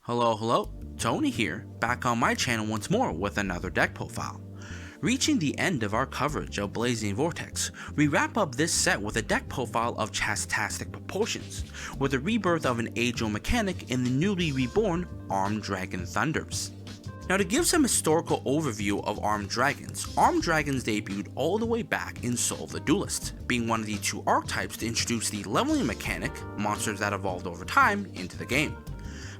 Hello, Tony here, back on my channel once more with another deck profile. Reaching the end of our coverage of Blazing Vortex, we wrap up this set with a deck profile of Chazz-tastic proportions, with a rebirth of an age-old mechanic in the newly reborn Armed Dragon Thunders. Now, to give some historical overview of Armed Dragons debuted all the way back in Soul of the Duelist, being one of the two archetypes to introduce the leveling mechanic, monsters that evolved over time, into the game.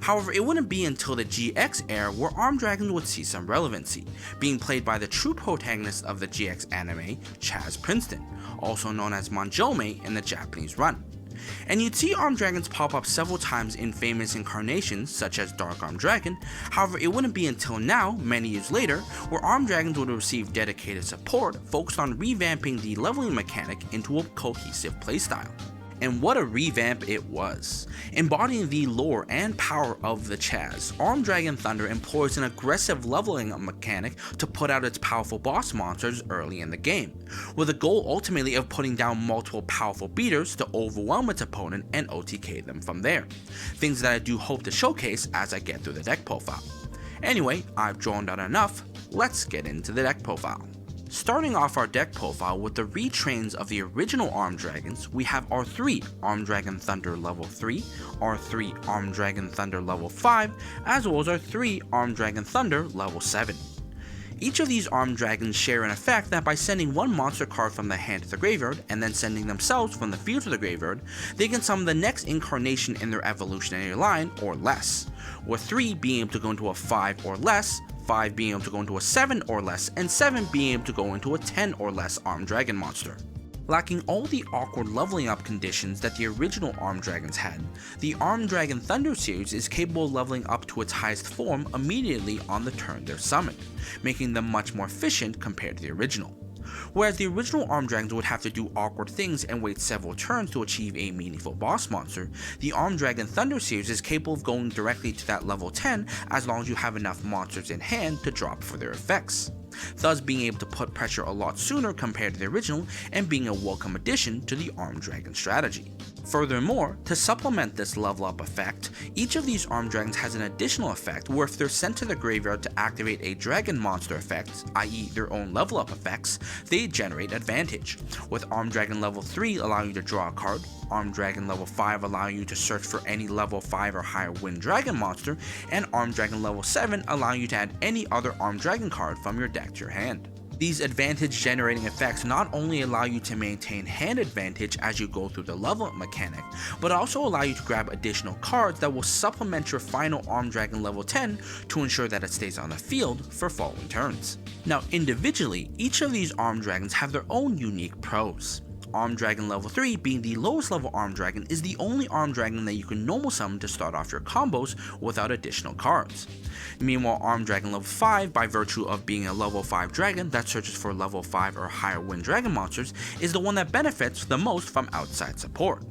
However, it wouldn't be until the GX era where Armed Dragons would see some relevancy, being played by the true protagonist of the GX anime, Chazz Princeton, also known as Manjome in the Japanese run. And you'd see Armed Dragons pop up several times in famous incarnations such as Dark Armed Dragon. However, it wouldn't be until now, many years later, where Armed Dragons would receive dedicated support focused on revamping the leveling mechanic into a cohesive playstyle. And what a revamp it was. Embodying the lore and power of the Chazz, Armed Dragon Thunder employs an aggressive leveling mechanic to put out its powerful boss monsters early in the game, with the goal ultimately of putting down multiple powerful beaters to overwhelm its opponent and OTK them from there. Things that I do hope to showcase as I get through the deck profile. Anyway, I've drawn out enough, let's get into the deck profile. Starting off our deck profile with the retrains of the original Armed Dragons, we have our 3 Armed Dragon Thunder level 3, our 3 Armed Dragon Thunder level 5, as well as our 3 Armed Dragon Thunder level 7. Each of these Armed Dragons share an effect that by sending one monster card from the hand to the graveyard, and then sending themselves from the field to the graveyard, they can summon the next incarnation in their evolutionary line or less, with 3 being able to go into a 5 or less, 5 being able to go into a 7 or less, and 7 being able to go into a 10 or less Armed Dragon monster. Lacking all the awkward leveling up conditions that the original Armed Dragons had, the Armed Dragon Thunder series is capable of leveling up to its highest form immediately on the turn they're summoned, making them much more efficient compared to the original. Whereas the original Armed Dragons would have to do awkward things and wait several turns to achieve a meaningful boss monster, the Armed Dragon Thunder series is capable of going directly to that level 10 as long as you have enough monsters in hand to drop for their effects, thus being able to put pressure a lot sooner compared to the original and being a welcome addition to the Armed Dragon strategy. Furthermore, to supplement this level up effect, each of these Armed Dragons has an additional effect where if they're sent to the graveyard to activate a dragon monster effect, i.e. their own level up effects, they generate advantage, with Armed Dragon level 3 allowing you to draw a card, Armed Dragon level 5 allowing you to search for any level 5 or higher Wind Dragon monster, and Armed Dragon level 7 allowing you to add any other Armed Dragon card from your deck to your hand. These advantage generating effects not only allow you to maintain hand advantage as you go through the level up mechanic, but also allow you to grab additional cards that will supplement your final Armed Dragon level 10 to ensure that it stays on the field for following turns. Now individually, each of these Armed Dragons have their own unique pros. Armed Dragon level 3 being the lowest level Armed Dragon is the only Armed Dragon that you can normal summon to start off your combos without additional cards. Meanwhile, Armed Dragon level 5, by virtue of being a level 5 dragon that searches for level 5 or higher Wind Dragon monsters, is the one that benefits the most from outside support.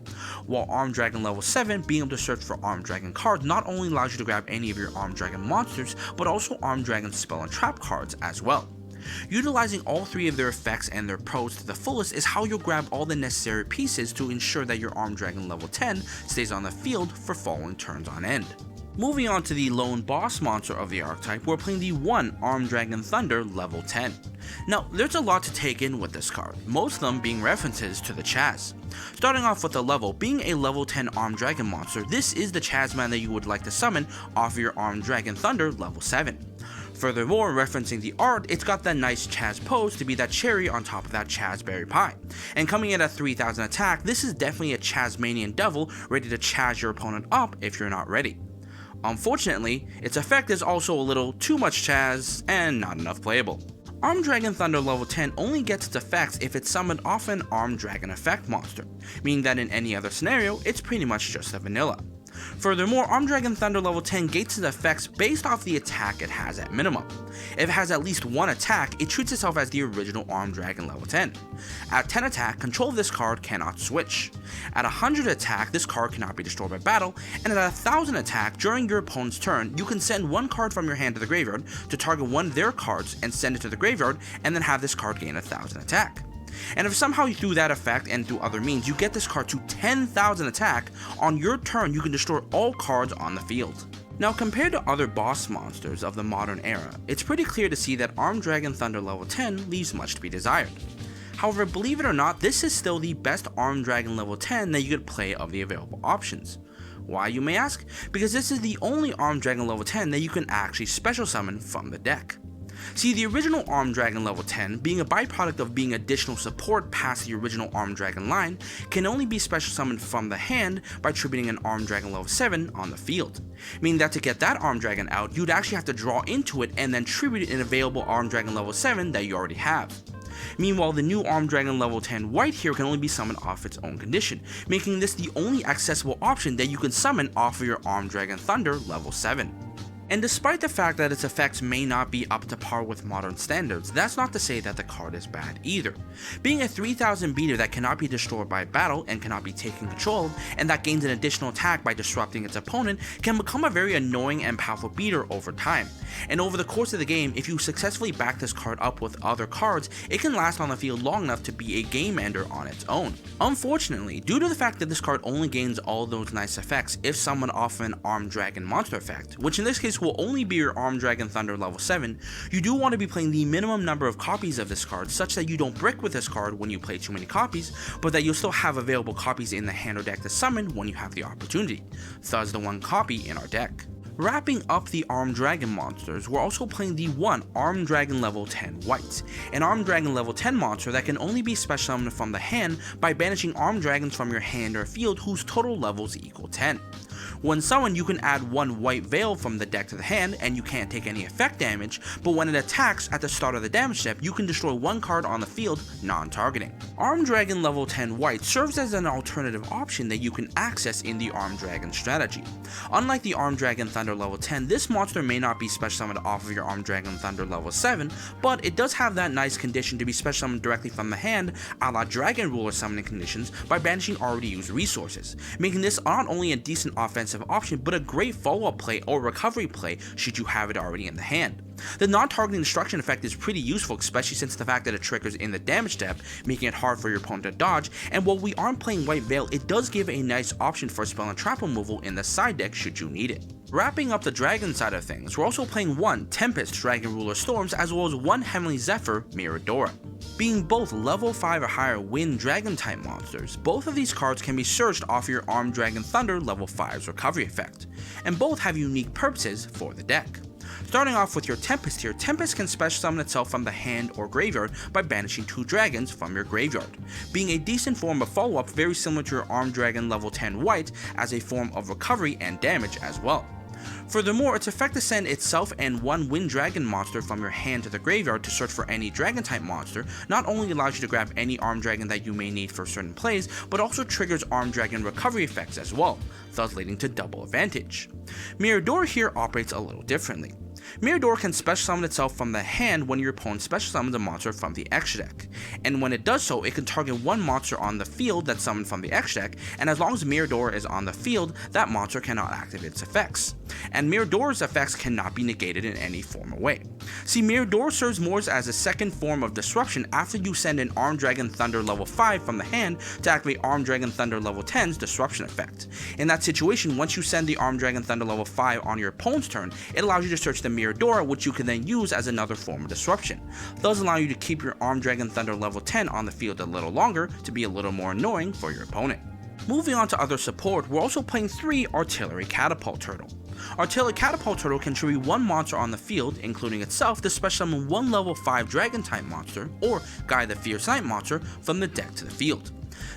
While Armed Dragon level 7 being able to search for Armed Dragon cards not only allows you to grab any of your Armed Dragon monsters, but also Armed Dragon spell and trap cards as well. Utilizing all 3 of their effects and their pros to the fullest is how you'll grab all the necessary pieces to ensure that your Armed Dragon level 10 stays on the field for following turns on end. Moving on to the lone boss monster of the archetype, we're playing the 1 Armed Dragon Thunder level 10. Now, there's a lot to take in with this card, most of them being references to the Chazz. Starting off with the level, being a level 10 Armed Dragon monster, this is the Chazz man that you would like to summon off your Armed Dragon Thunder level 7. Furthermore, referencing the art, it's got that nice Chazz pose to be that cherry on top of that Chazz berry pie. And coming in at 3000 attack, this is definitely a Chazmanian devil ready to Chazz your opponent up if you're not ready. Unfortunately, its effect is also a little too much Chazz and not enough playable. Armed Dragon Thunder level 10 only gets its effects if it's summoned off an Armed Dragon effect monster, meaning that in any other scenario, it's pretty much just a vanilla. Furthermore, Armed Dragon Thunder level 10 gates its effects based off the attack it has at minimum. If it has at least 1 attack, it treats itself as the original Armed Dragon level 10. At 10 attack, control of this card cannot switch. At 100 attack, this card cannot be destroyed by battle, and at 1000 attack, during your opponent's turn, you can send 1 card from your hand to the graveyard to target one of their cards and send it to the graveyard, and then have this card gain 1000 attack. And if somehow you through that effect and through other means you get this card to 10,000 attack, on your turn you can destroy all cards on the field. Now, compared to other boss monsters of the modern era, it's pretty clear to see that Armed Dragon Thunder level 10 leaves much to be desired. However, believe it or not, this is still the best Armed Dragon level 10 that you could play of the available options. Why, you may ask? Because this is the only Armed Dragon level 10 that you can actually special summon from the deck. See, the original Armed Dragon level 10, being a byproduct of being additional support past the original Armed Dragon line, can only be special summoned from the hand by tributing an Armed Dragon level 7 on the field. Meaning that to get that Armed Dragon out, you'd actually have to draw into it and then tribute an available Armed Dragon level 7 that you already have. Meanwhile, the new Armed Dragon level 10 white here can only be summoned off its own condition, making this the only accessible option that you can summon off of your Armed Dragon Thunder level 7. And despite the fact that its effects may not be up to par with modern standards, that's not to say that the card is bad either. Being a 3000 beater that cannot be destroyed by battle and cannot be taken control of, and that gains an additional attack by disrupting its opponent, can become a very annoying and powerful beater over time. And over the course of the game, if you successfully back this card up with other cards, it can last on the field long enough to be a game ender on its own. Unfortunately, due to the fact that this card only gains all those nice effects if summoned off an Armed Dragon monster effect, which in this case will only be your Armed Dragon Thunder level 7, you do want to be playing the minimum number of copies of this card such that you don't brick with this card when you play too many copies, but that you'll still have available copies in the hand or deck to summon when you have the opportunity, thus the one copy in our deck. Wrapping up the Armed Dragon monsters, we're also playing the one Armed Dragon level 10 white, an Armed Dragon level 10 monster that can only be special summoned from the hand by banishing Armed Dragons from your hand or field whose total levels equal 10. When summoned, you can add one white veil from the deck to the hand and you can't take any effect damage, but when it attacks at the start of the damage step, you can destroy one card on the field, non-targeting. Armed Dragon level 10 white serves as an alternative option that you can access in the Armed Dragon strategy. Unlike the Armed Dragon Thunder level 10, this monster may not be special summoned off of your Armed Dragon Thunder level 7, but it does have that nice condition to be special summoned directly from the hand, a la Dragon Ruler summoning conditions, by banishing already used resources, making this not only a decent offensive option, but a great follow-up play or recovery play should you have it already in the hand. The non-targeting destruction effect is pretty useful, especially since the fact that it triggers in the damage step, making it hard for your opponent to dodge, and while we aren't playing White Veil, it does give a nice option for spell and trap removal in the side deck should you need it. Wrapping up the dragon side of things, we're also playing one Tempest Dragon Ruler Storms as well as one Heavenly Zephyr Miradora. Being both level 5 or higher wind dragon type monsters, both of these cards can be searched off your Armed Dragon Thunder level 5's recovery effect, and both have unique purposes for the deck. Starting off with your Tempest here, Tempest can special summon itself from the hand or graveyard by banishing 2 dragons from your graveyard, being a decent form of follow-up very similar to your Armed Dragon level 10 white as a form of recovery and damage as well. Furthermore, its effect to send itself and one wind dragon monster from your hand to the graveyard to search for any dragon type monster not only allows you to grab any armed dragon that you may need for certain plays, but also triggers armed dragon recovery effects as well, thus leading to double advantage. Miradora here operates a little differently. Miradora can special summon itself from the hand when your opponent special summons a monster from the extra deck, and when it does so, it can target one monster on the field that's summoned from the extra deck, and as long as Miradora is on the field, that monster cannot activate its effects, and Miradora's effects cannot be negated in any form or way. See, Miradora serves more as a second form of disruption after you send an Armed Dragon Thunder level 5 from the hand to activate Armed Dragon Thunder level 10's disruption effect. In that situation, once you send the Armed Dragon Thunder level 5 on your opponent's turn, it allows you to search the Miradora, which you can then use as another form of disruption, thus allowing you to keep your Armed Dragon Thunder level 10 on the field a little longer to be a little more annoying for your opponent. Moving on to other support, we're also playing 3 Artillery Catapult Turtle. Artillery Catapult Turtle can tribute one monster on the field, including itself, to special summon one level 5 dragon type monster, or Guy the Fierce Knight monster, from the deck to the field.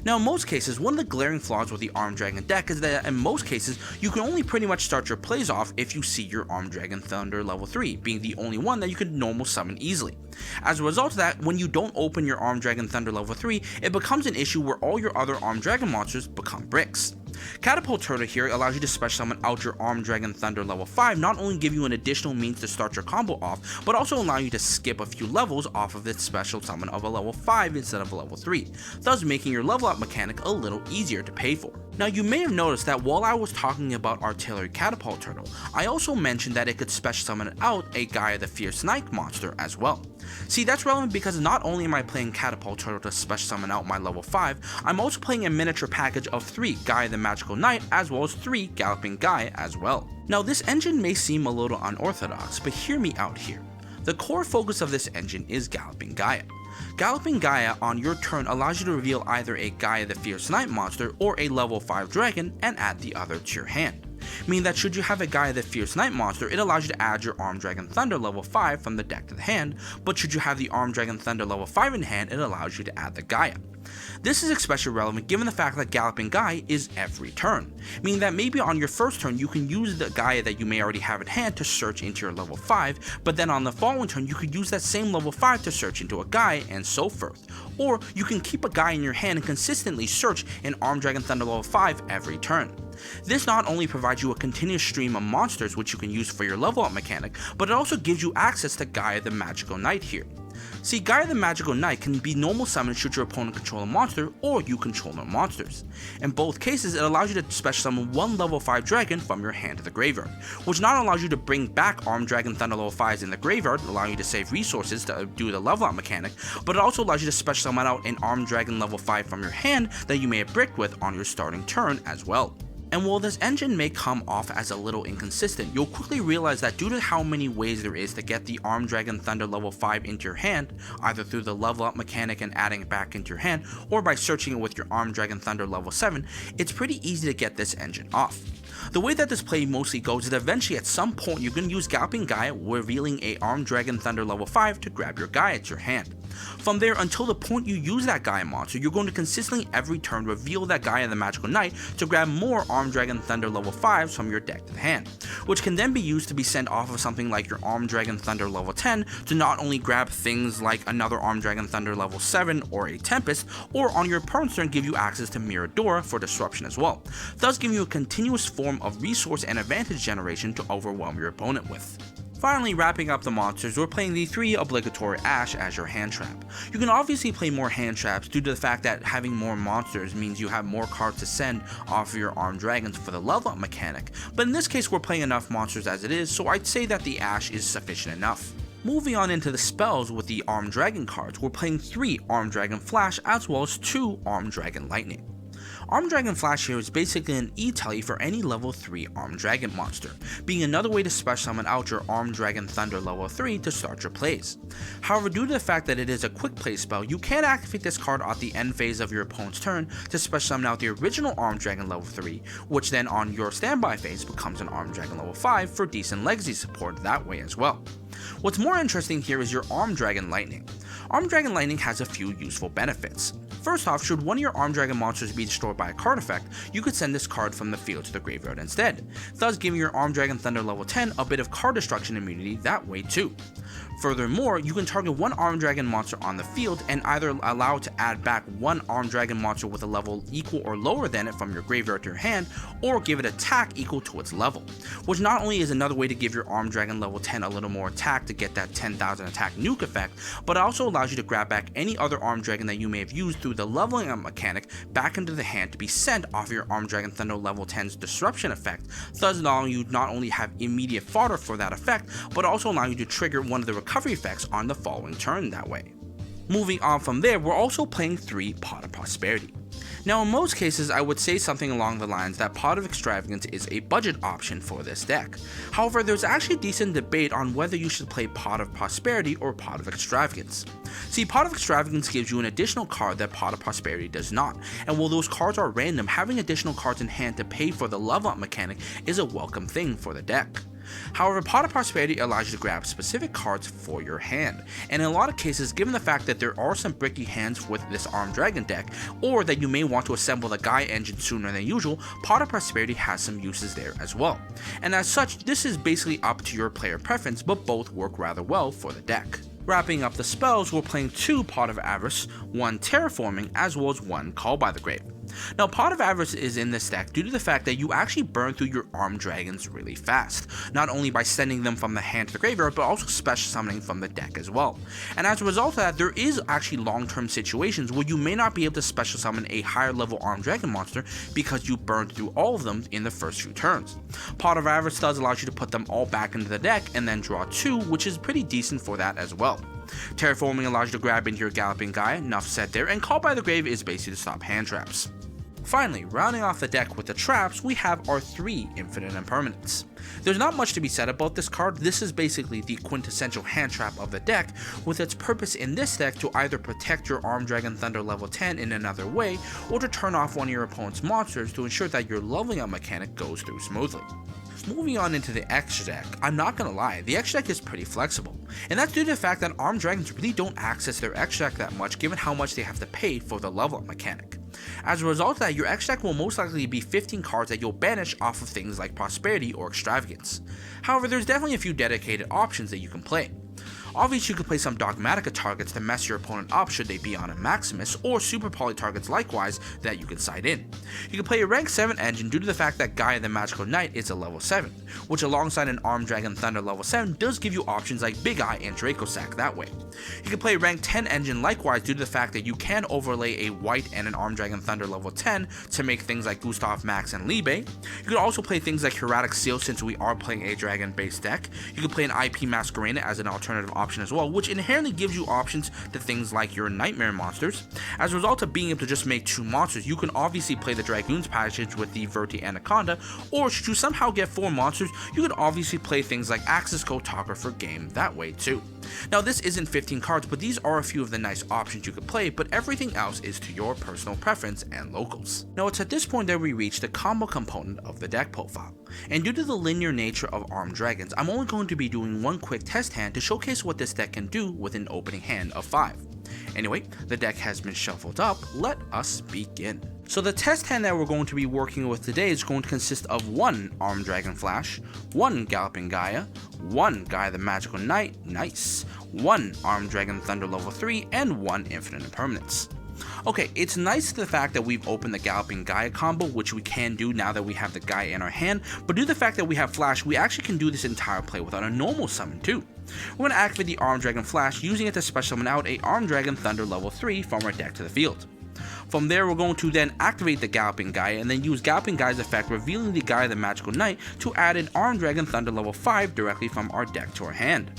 Now in most cases, one of the glaring flaws with the Armed Dragon deck is that in most cases, you can only pretty much start your plays off if you see your Armed Dragon Thunder level 3, being the only one that you can normal summon easily. As a result of that, when you don't open your Armed Dragon Thunder level 3, it becomes an issue where all your other Armed Dragon monsters become bricks. Catapult Turtle here allows you to special summon out your Armed Dragon Thunder level 5, not only give you an additional means to start your combo off, but also allow you to skip a few levels off of its special summon of a level 5 instead of a level 3, thus making your level up mechanic a little easier to pay for. Now you may have noticed that while I was talking about Artillery Catapult Turtle, I also mentioned that it could special summon out a Guy the Fierce Knight monster as well. See, that's relevant because not only am I playing Catapult Turtle to special summon out my level 5, I'm also playing a miniature package of 3 Gaia the Magical Knight as well as 3 Galloping Gaia as well. Now this engine may seem a little unorthodox, but hear me out here. The core focus of this engine is Galloping Gaia. Galloping Gaia on your turn allows you to reveal either a Gaia the Fierce Knight monster or a level 5 dragon and add the other to your hand. Meaning that should you have a Gaia the Fierce Knight monster, it allows you to add your Armed Dragon Thunder level 5 from the deck to the hand, but should you have the Armed Dragon Thunder level 5 in hand, it allows you to add the Gaia. This is especially relevant given the fact that Galloping Gaia is every turn, meaning that maybe on your first turn you can use the Gaia that you may already have in hand to search into your level 5, but then on the following turn you could use that same level 5 to search into a Gaia and so forth. Or you can keep a Gaia in your hand and consistently search an Armed Dragon Thunder level 5 every turn. This not only provides you a continuous stream of monsters which you can use for your level up mechanic, but it also gives you access to Gaia the Magical Knight here. See, Gaia the Magical Knight can be normal summoned should your opponent control a monster or you control no monsters. In both cases, it allows you to special summon one level 5 dragon from your hand to the graveyard, which not only allows you to bring back Armed Dragon Thunder level 5s in the graveyard, allowing you to save resources to do the level up mechanic, but it also allows you to special summon out an Armed Dragon level 5 from your hand that you may have bricked with on your starting turn as well. And while this engine may come off as a little inconsistent, you'll quickly realize that due to how many ways there is to get the Armed Dragon Thunder level 5 into your hand, either through the level up mechanic and adding it back into your hand, or by searching it with your Armed Dragon Thunder level 7, it's pretty easy to get this engine off. The way that this play mostly goes is that eventually at some point you're going to use Galloping Gaia, revealing a Armed Dragon Thunder level 5 to grab your Gaia to your hand. From there until the point you use that Gaia monster, you're going to consistently every turn reveal that Gaia the Magical Knight to grab more Armed Dragon Thunder level 5s from your deck to the hand, which can then be used to be sent off of something like your Armed Dragon Thunder level 10 to not only grab things like another Armed Dragon Thunder level 7 or a Tempest, or on your opponent's turn give you access to Miradora for disruption as well, thus giving you a continuous form of resource and advantage generation to overwhelm your opponent with. Finally, wrapping up the monsters, we're playing the 3 obligatory Ash as your hand trap. You can obviously play more hand traps due to the fact that having more monsters means you have more cards to send off of your armed dragons for the level up mechanic, but in this case we're playing enough monsters as it is, so I'd say that the Ash is sufficient enough. Moving on into the spells with the Armed Dragon cards, we're playing 3 Armed Dragon Flash as well as 2 Armed Dragon Lightning. Armed Dragon Flash here is basically an E-Tele for any level 3 Armed Dragon monster, being another way to special summon out your Armed Dragon Thunder level 3 to start your plays. However, due to the fact that it is a quick play spell, you can activate this card at the end phase of your opponent's turn to special summon out the original Armed Dragon level 3, which then on your standby phase becomes an Armed Dragon level 5 for decent legacy support that way as well. What's more interesting here is your Armed Dragon Lightning. Armed Dragon Lightning has a few useful benefits. First off, should one of your Armed Dragon monsters be destroyed by a card effect, you could send this card from the field to the graveyard instead, thus giving your Armed Dragon Thunder level 10 a bit of card destruction immunity that way too. Furthermore, you can target one Armed Dragon monster on the field and either allow it to add back one Armed Dragon monster with a level equal or lower than it from your graveyard to your hand, or give it attack equal to its level, which not only is another way to give your Armed Dragon level 10 a little more attack to get that 10,000 attack nuke effect, but it also allows you to grab back any other Armed Dragon that you may have used through the leveling up mechanic back into the hand to be sent off your Armed Dragon Thunder level 10's disruption effect, thus allowing you not only have immediate fodder for that effect, but also allowing you to trigger one of the recovery effects on the following turn that way. Moving on from there, we're also playing 3 Pot of Prosperity. Now in most cases I would say something along the lines that Pot of Extravagance is a budget option for this deck. However, there's actually decent debate on whether you should play Pot of Prosperity or Pot of Extravagance. See, Pot of Extravagance gives you an additional card that Pot of Prosperity does not, and while those cards are random, having additional cards in hand to pay for the level up mechanic is a welcome thing for the deck. However, Pot of Prosperity allows you to grab specific cards for your hand, and in a lot of cases, given the fact that there are some bricky hands with this Armed Dragon deck, or that you may want to assemble the Gaia engine sooner than usual, Pot of Prosperity has some uses there as well. And as such, this is basically up to your player preference, but both work rather well for the deck. Wrapping up the spells, we're playing 2 Pot of Avarice, 1 Terraforming, as well as 1 Call by the Grave. Now, Pot of Avarice is in this deck due to the fact that you actually burn through your Armed Dragons really fast, not only by sending them from the hand to the graveyard, but also special summoning from the deck as well. And as a result of that, there is actually long-term situations where you may not be able to special summon a higher level Armed Dragon monster because you burned through all of them in the first few turns. Pot of Avarice does allow you to put them all back into the deck and then draw 2, which is pretty decent for that as well. Terraforming allows you to grab into your Galloping Gaia, enough said there, and Call by the Grave is basically to stop hand traps. Finally, rounding off the deck with the traps, we have our 3 infinite impermanents. There's not much to be said about this card. This is basically the quintessential hand trap of the deck, with its purpose in this deck to either protect your Armed Dragon Thunder level 10 in another way, or to turn off one of your opponent's monsters to ensure that your leveling up mechanic goes through smoothly. Moving on into the extra deck, I'm not gonna lie, the extra deck is pretty flexible, and that's due to the fact that Armed Dragons really don't access their extra deck that much given how much they have to pay for the level up mechanic. As a result of that, your extra deck will most likely be 15 cards that you'll banish off of things like Prosperity or Extravagance. However, there's definitely a few dedicated options that you can play. Obviously, you could play some Dogmatica targets to mess your opponent up should they be on a Maximus, or Super Poly targets likewise that you can side in. You can play a rank 7 engine due to the fact that Gaia the Magical Knight is a level 7, which alongside an Armed Dragon Thunder level 7 does give you options like Big Eye and Draco Sack that way. You can play a rank 10 engine likewise due to the fact that you can overlay a White and an Armed Dragon Thunder level 10 to make things like Gustav, Max, and Libe. You can also play things like Hieratic Seal since we are playing a dragon based deck. You can play an IP Masquerena as an alternative option as well, which inherently gives you options to things like your Nightmare monsters. As a result of being able to just make 2 monsters, you can obviously play the Dragoons package with the Verti Anaconda, or should you somehow get 4 monsters, you can obviously play things like Axis Cartographer game that way too. Now this isn't 15 cards, but these are a few of the nice options you could play, but everything else is to your personal preference and locals. Now it's at this point that we reach the combo component of the deck profile, and due to the linear nature of Armed Dragons, I'm only going to be doing one quick test hand to showcase what this deck can do with an opening hand of 5. Anyway, the deck has been shuffled up, let us begin. So the test hand that we're going to be working with today is going to consist of 1 Armed Dragon Flash, 1 Galloping Gaia, 1 Gaia the Magical Knight, nice, 1 Armed Dragon Thunder level 3, and 1 Infinite Impermanence. Okay, it's nice the fact that we've opened the Galloping Gaia combo, which we can do now that we have the Gaia in our hand, but due to the fact that we have Flash, we actually can do this entire play without a normal summon too. We're going to activate the Armed Dragon Flash, using it to special summon out a Armed Dragon Thunder level 3 from our deck to the field. From there, we're going to then activate the Galloping Gaia and then use Galloping Gaia's effect, revealing the Gaia the Magical Knight, to add an Armed Dragon Thunder level 5 directly from our deck to our hand.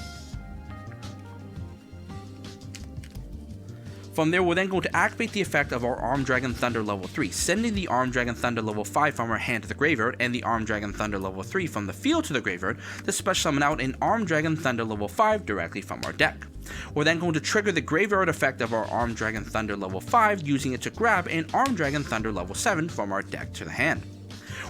From there, we're then going to activate the effect of our Armed Dragon Thunder level 3, sending the Armed Dragon Thunder level 5 from our hand to the graveyard and the Armed Dragon Thunder level 3 from the field to the graveyard to special summon out an Armed Dragon Thunder level 5 directly from our deck. We're then going to trigger the graveyard effect of our Armed Dragon Thunder level 5, using it to grab an Armed Dragon Thunder level 7 from our deck to the hand.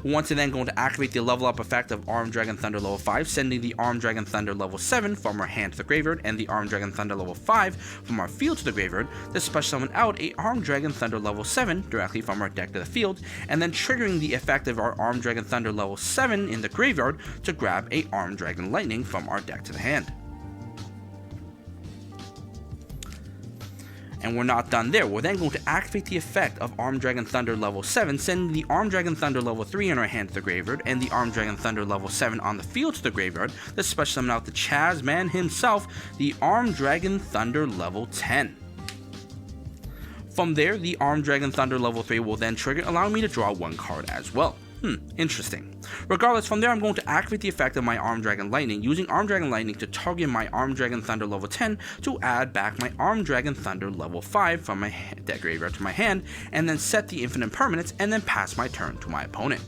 We're once again going to activate the level up effect of Armed Dragon Thunder level 5, sending the Armed Dragon Thunder level 7 from our hand to the graveyard and the Armed Dragon Thunder level 5 from our field to the graveyard to special summon out a Armed Dragon Thunder level 7 directly from our deck to the field, and then triggering the effect of our Armed Dragon Thunder level 7 in the graveyard to grab a Armed Dragon Lightning from our deck to the hand. And we're not done there. We're then going to activate the effect of Armed Dragon Thunder level 7, sending the Armed Dragon Thunder level 3 in our hand to the graveyard and the Armed Dragon Thunder level 7 on the field to the graveyard to special summon out the Chazz man himself, the Armed Dragon Thunder level 10. From there, the Armed Dragon Thunder level 3 will then trigger, allowing me to draw 1 card as well. Interesting. Regardless, from there I'm going to activate the effect of my Armed Dragon Lightning, using Armed Dragon Lightning to target my Armed Dragon Thunder level 10 to add back my Armed Dragon Thunder level 5 from my deck graveyard to my hand, and then set the Infinite Impermanence and then pass my turn to my opponent.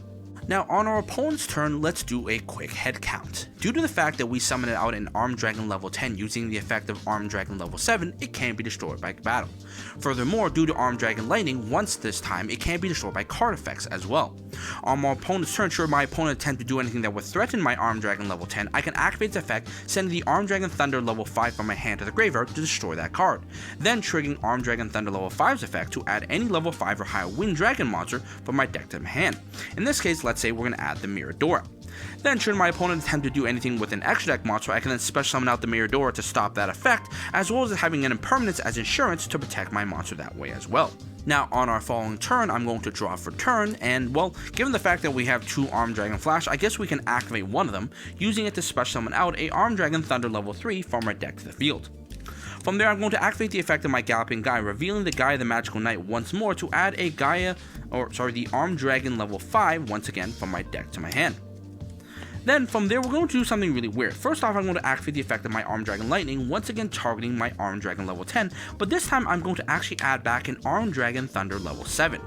Now on our opponent's turn, let's do a quick head count. Due to the fact that we summoned out an Armed Dragon level 10 using the effect of Armed Dragon level 7, it can be destroyed by battle. Furthermore, due to Armed Dragon Lightning, once this time, it can be destroyed by card effects as well. On my opponent's turn, should my opponent attempt to do anything that would threaten my Armed Dragon level 10, I can activate its effect, sending the Armed Dragon Thunder level 5 from my hand to the graveyard to destroy that card, then triggering Armed Dragon Thunder level 5's effect to add any level 5 or higher Wind Dragon monster from my deck to my hand. In this case, let's say we're going to add the Miradora. Then should my opponent attempt to do anything with an extra deck monster, I can then special summon out the Miradora to stop that effect, as well as having an impermanence as insurance to protect my monster that way as well. Now on our following turn, I'm going to draw for turn, and well, given the fact that we have 2 Armed Dragon Flash, I guess we can activate one of them, using it to special summon out a Armed Dragon Thunder level 3 from our deck to the field. From there, I'm going to activate the effect of my Galloping Gaia, revealing the Gaia the Magical Knight once more to add a the Armed Dragon level 5 once again from my deck to my hand. Then from there, we're going to do something really weird. First off, I'm going to activate the effect of my Armed Dragon Lightning, once again targeting my Armed Dragon level 10, but this time I'm going to actually add back an Armed Dragon Thunder level 7.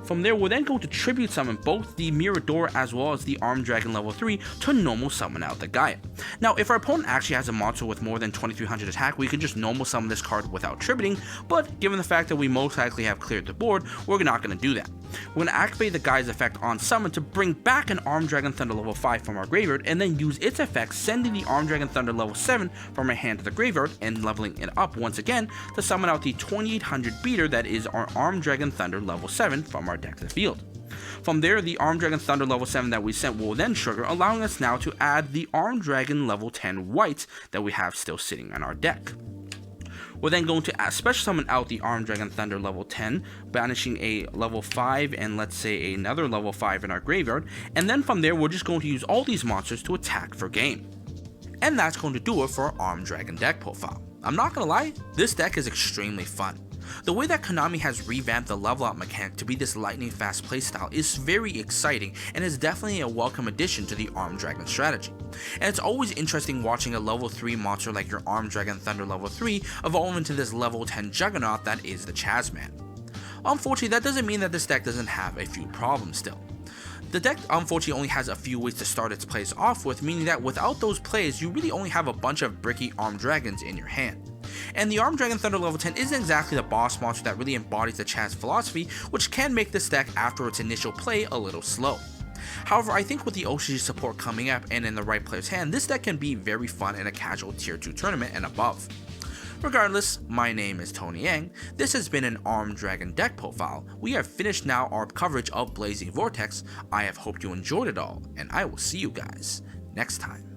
From there, we're then going to tribute summon both the Miradora as well as the Armed Dragon level 3 to normal summon out the Gaia. Now, if our opponent actually has a monster with more than 2300 attack, we can just normal summon this card without tributing, but given the fact that we most likely have cleared the board, we're not going to do that. We're going to activate the Gaia's effect on summon to bring back an Armed Dragon Thunder level 5 from our graveyard, and then use its effect sending the Armed Dragon Thunder level 7 from our hand to the graveyard and leveling it up once again to summon out the 2800 beater that is our Armed Dragon Thunder level 7 from our deck to the field. From there, the Armed Dragon Thunder level 7 that we sent will then trigger, allowing us now to add the Armed Dragon level 10 whites that we have still sitting in our deck. We're then going to special summon out the Armed Dragon Thunder level 10, banishing a level 5 and let's say another level 5 in our graveyard, and then from there we're just going to use all these monsters to attack for game. And that's going to do it for our Armed Dragon deck profile. I'm not gonna lie, this deck is extremely fun. The way that Konami has revamped the level up mechanic to be this lightning fast playstyle is very exciting and is definitely a welcome addition to the Armed Dragon strategy. And it's always interesting watching a level 3 monster like your Armed Dragon Thunder level 3 evolve into this level 10 juggernaut that is the Chazz Man. Unfortunately, that doesn't mean that this deck doesn't have a few problems still. The deck unfortunately only has a few ways to start its plays off with, meaning that without those plays you really only have a bunch of bricky Armed Dragons in your hand. And the Armed Dragon Thunder level 10 isn't exactly the boss monster that really embodies the Chazz philosophy, which can make this deck after its initial play a little slow. However, I think with the OCG support coming up and in the right player's hand, this deck can be very fun in a casual tier 2 tournament and above. Regardless, my name is Tony Yang, this has been an Armed Dragon deck profile. We have finished now our coverage of Blazing Vortex. I have hoped you enjoyed it all, and I will see you guys next time.